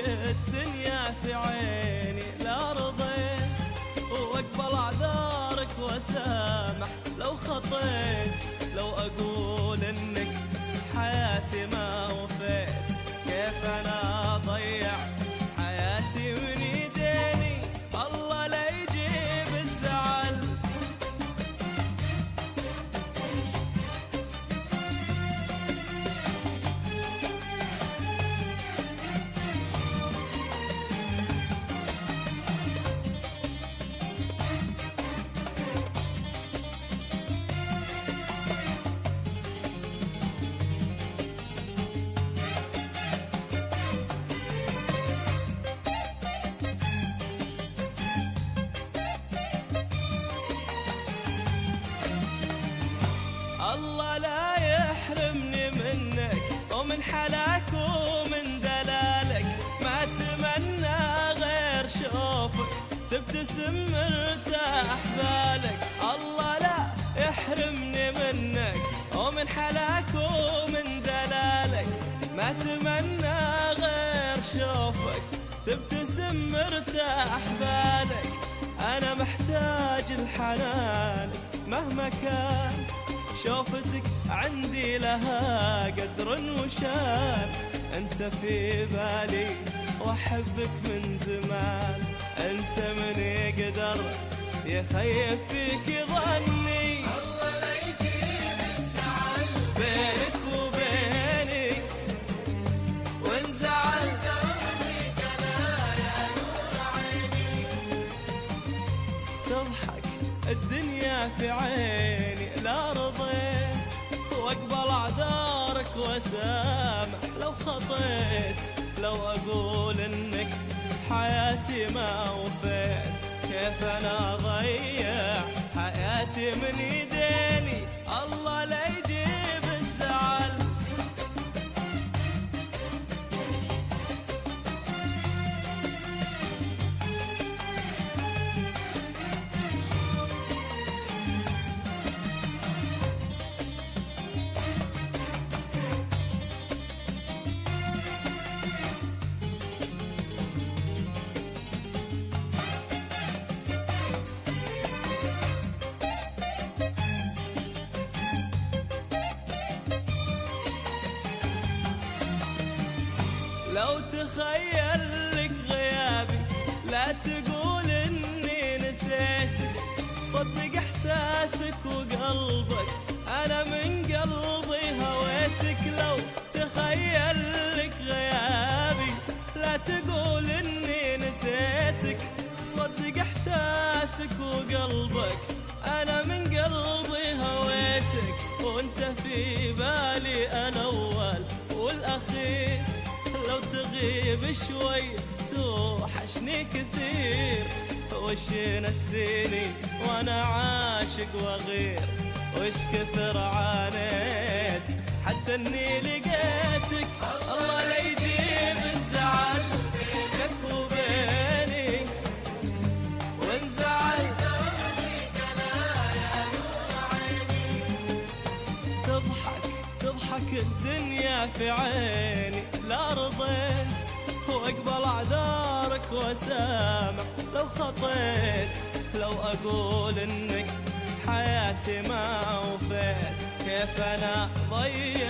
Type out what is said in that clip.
الدنيا في عيني لا رضيت، واقبل اعذارك واسامح لو خطيت، لو اقول انك حياتي ما وفيت، كيف انا اضيع حياتي من يديني؟ الله لا يجيب الزعل. الله لا يحرمني منك ومن حلاك ومن دلالك، ما اتمنى غير شوفك تبتسم مرتاح بالك. الله لا يحرمني منك ومن حلاك ومن دلالك، ما اتمنى غير شوفك تبتسم مرتاح بالك. انا محتاج الحنان مهما كان، شوفتك عندي لها قدر وشان، انت في بالي واحبك من زمان، انت من يقدر يخيب فيك ظني؟ الله لا يجيب الزعل بينك وبيني، وان زعلت قلبك انا يا نور عيني. تضحك الدنيا في عيني لا رضيت، واقبل اعذارك واسامح لو خطيت، لو اقول انك حياتي ما وفيت، كيف انا اضيع حياتي من يديني؟ الله لا يجيب الزعل. لو تخيل لك غيابي لا تقول اني نسيتك، صدق احساسك وقلبك انا من قلبي هويتك. لو تخيل لك غيابي لا تقول اني نسيتك، صدق احساسك وقلبك انا من قلبي هويتك، وانت في بالي الاول والاخير. لو تغيب شوي توحشني كثير، وش نسيني وانا عاشق وغير، وش كثر عانيت حتى اني لقيتك. الله لا يجيب الزعل بينك وبيني، وان زعلت قلبك انا يا نور عيني. تضحك الدنيا في عيني لا رضيت، واقبل اعذارك واسامح لو خطيت، لو اقول انك حياتي ما وفيت، كيف انا ضيع